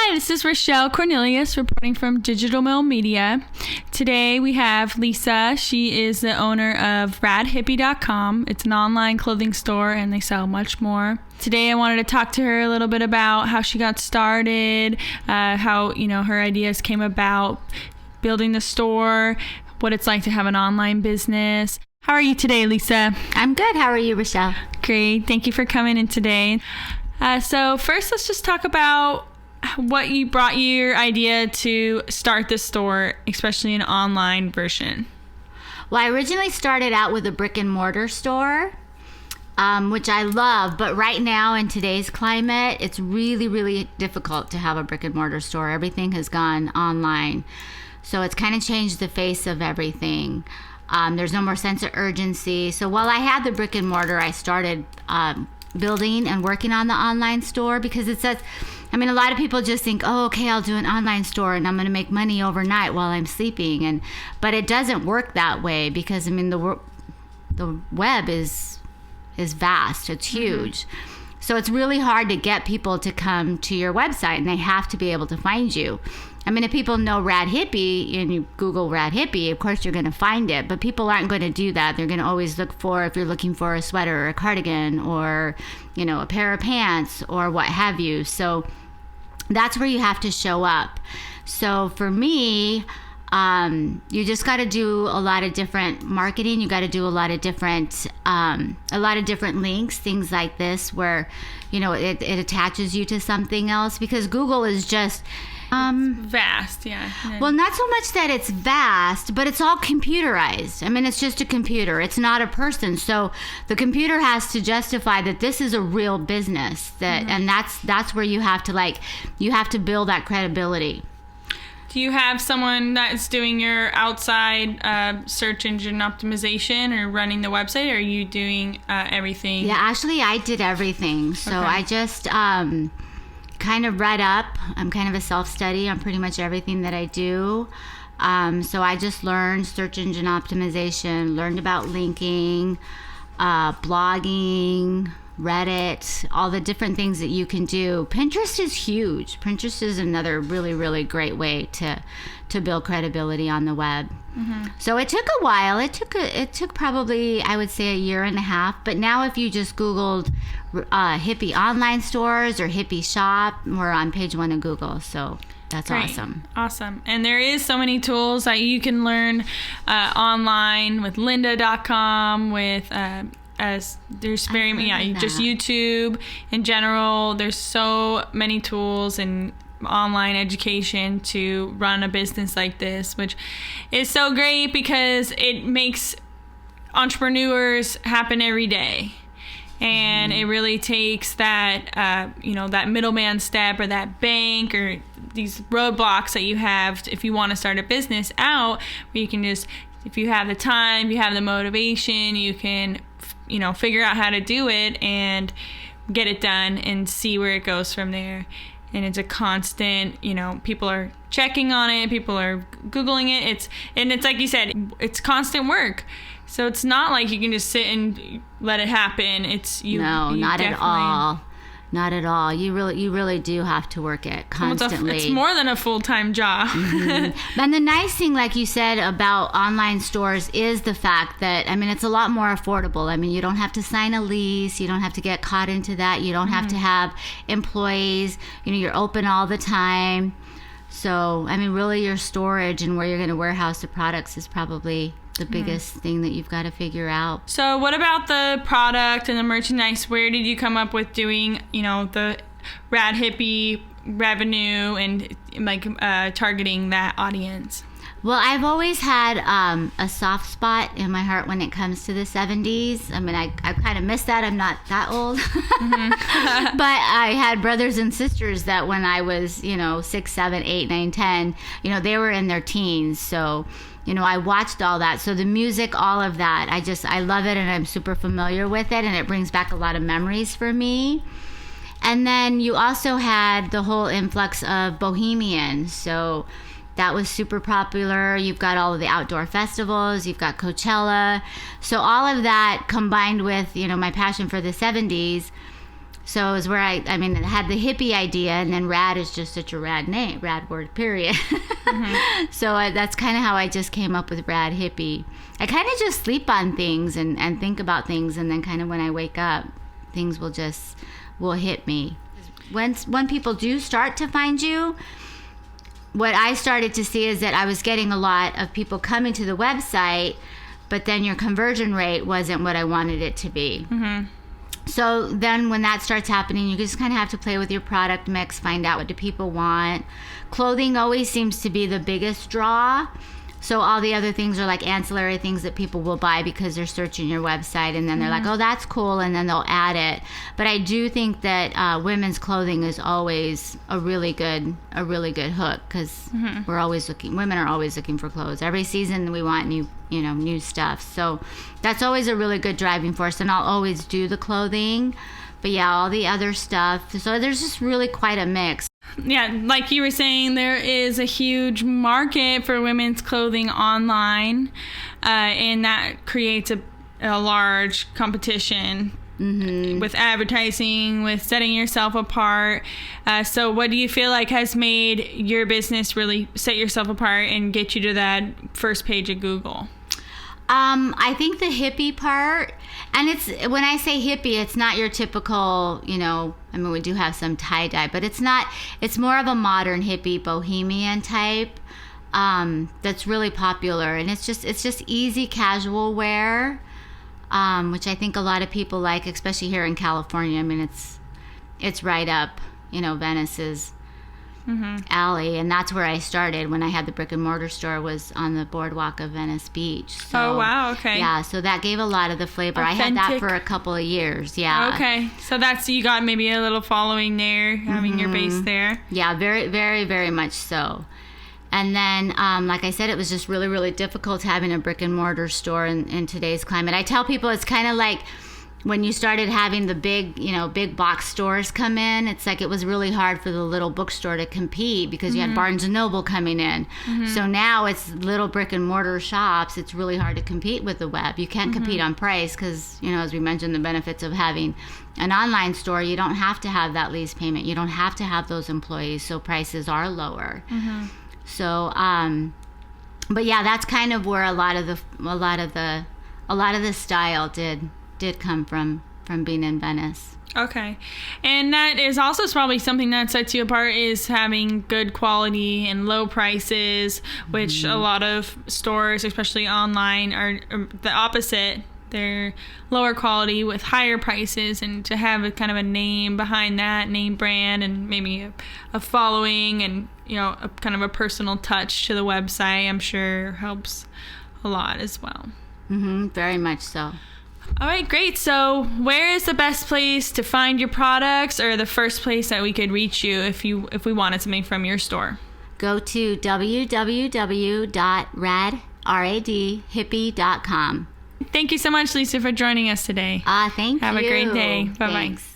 Hi, this is Rachelle Cornelius reporting from Digital Mill Media. Today we have Lisa. She is the owner of radhippie.com. It's an online clothing store and they sell much more. Today I wanted to talk to her a little bit about how she got started, how her ideas came about building the store, what it's like to have an online business. How are you today, Lisa? I'm good. How are you, Rachelle? Great. Thank you for coming in today. So first, let's just talk about what brought you your idea to start this store, especially an online version. Well, I originally started out with a brick and mortar store, which I love. But right now in today's climate, it's really, really difficult to have a brick and mortar store. Everything has gone online. So it's kind of changed the face of everything. There's no more sense of urgency. So while I had the brick and mortar, I started building and working on the online store because it says, a lot of people just think, oh, okay, I'll do an online store and I'm going to make money overnight while I'm sleeping. But it doesn't work that way because, the web is vast. It's huge. Mm-hmm. So it's really hard to get people to come to your website and they have to be able to find you. If people know Rad Hippie and you Google Rad Hippie, of course you're going to find it, but people aren't going to do that. They're going to always look for, if you're looking for a sweater or a cardigan or, a pair of pants or what have you. So that's where you have to show up. So for me, you just got to do a lot of different marketing. You got to do a lot of different links, things like this, where, it attaches you to something else because Google is just, vast, yeah. Well, not so much that it's vast, but it's all computerized. It's just a computer. It's not a person. So the computer has to justify that this is a real business. And that's where you have to build that credibility. Do you have someone that's doing your outside search engine optimization or running the website, or are you doing everything? Yeah, actually, I did everything. So okay. I just kind of read up. I'm kind of a self-study on pretty much everything that I do. So I just learned search engine optimization, learned about linking, blogging, Reddit, all the different things that you can do. Pinterest is huge. Pinterest is another really, really great way to build credibility on the web. Mm-hmm. So it took a while. It took probably, I would say, a year and a half. But now if you just Googled hippie online stores or hippie shop, we're on page 1 of Google. So that's great. Awesome. And there is so many tools that you can learn online with lynda.com, with as there's very just YouTube in general. There's so many tools and online education to run a business like this, which is so great because it makes entrepreneurs happen every day. And it really takes that that middleman step or that bank or these roadblocks that you have if you want to start a business out, where you can just, if you have the time, you have the motivation, you can figure out how to do it and get it done and see where it goes from there. And it's a constant, people are checking on it, people are Googling it. It's like you said, it's constant work. So it's not like you can just sit and let it happen. No, not at all. Not at all. You really do have to work it constantly. It's more than a full-time job. Mm-hmm. And the nice thing, like you said, about online stores is the fact that, it's a lot more affordable. You don't have to sign a lease. You don't have to get caught into that. You don't have to have employees. You're open all the time. So, really your storage and where you're going to warehouse the products is probably the biggest thing that you've got to figure out. So what about the product and the merchandise? Where did you come up with doing, the Rad Hippie revenue and targeting that audience? Well, I've always had a soft spot in my heart when it comes to the 70s. I kind of miss that. I'm not that old. Mm-hmm. But I had brothers and sisters that when I was, 6, 7, 8, 9, 10, they were in their teens. So I watched all that. So the music, all of that, I love it and I'm super familiar with it and it brings back a lot of memories for me. And then you also had the whole influx of bohemian. So that was super popular. You've got all of the outdoor festivals. You've got Coachella. So all of that combined with, my passion for the 70s, So it was where I mean, it had the hippie idea, and then rad is just such a rad name, rad word, period. So that's kind of how I just came up with rad hippie. I kind of just sleep on things and think about things, and then kind of when I wake up, things will hit me. When people do start to find you, what I started to see is that I was getting a lot of people coming to the website, but then your conversion rate wasn't what I wanted it to be. So then when that starts happening, you just kind of have to play with your product mix, find out what do people want. Clothing always seems to be the biggest draw. So all the other things are like ancillary things that people will buy because they're searching your website, and then they're like, oh, that's cool, and then they'll add it. But I do think that women's clothing is always a really good hook, because women are always looking for clothes. Every season we want new stuff. So that's always a really good driving force, and I'll always do the clothing. But yeah, all the other stuff. So there's just really quite a mix. Yeah, like you were saying, there is a huge market for women's clothing online, and that creates a large competition with advertising, with setting yourself apart. So what do you feel like has made your business really set yourself apart and get you to that first page of Google? I think the hippie part, and when I say hippie, it's not your typical, I mean, we do have some tie-dye, but it's more of a modern hippie bohemian type, that's really popular. And it's just easy casual wear, which I think a lot of people like, especially here in California. I mean, it's right up, Venice's alley, and that's where I started when I had the brick and mortar store, was on the boardwalk of Venice Beach. So, oh wow, okay. Yeah, so that gave a lot of the flavor. Authentic. I had that for a couple of years. Yeah. Okay, so you got maybe a little following there, having your base there. Yeah, very, very, very much so. And then, like I said, it was just really, really difficult having a brick and mortar store in today's climate. I tell people it's kind of like when you started having the big box stores come in. It's like it was really hard for the little bookstore to compete because you had Barnes & Noble coming in. So now it's little brick and mortar shops. It's really hard to compete with the web. You can't compete on price because, as we mentioned, the benefits of having an online store, you don't have to have that lease payment. You don't have to have those employees, so prices are lower. So, but yeah, that's kind of where a lot of the style did come from being in Venice. Okay. And that is also probably something that sets you apart, is having good quality and low prices, which a lot of stores, especially online, are the opposite. They're lower quality with higher prices, and to have a kind of a name behind that, name brand, and maybe a following, and a kind of a personal touch to the website, I'm sure helps a lot as well. Very much so. All right, great. So where is the best place to find your products, or the first place that we could reach you if we wanted something from your store? Go to www.radhippie.com. Thank you so much, Lisa, for joining us today. Thank you. Have a great day. Bye-bye. Thanks.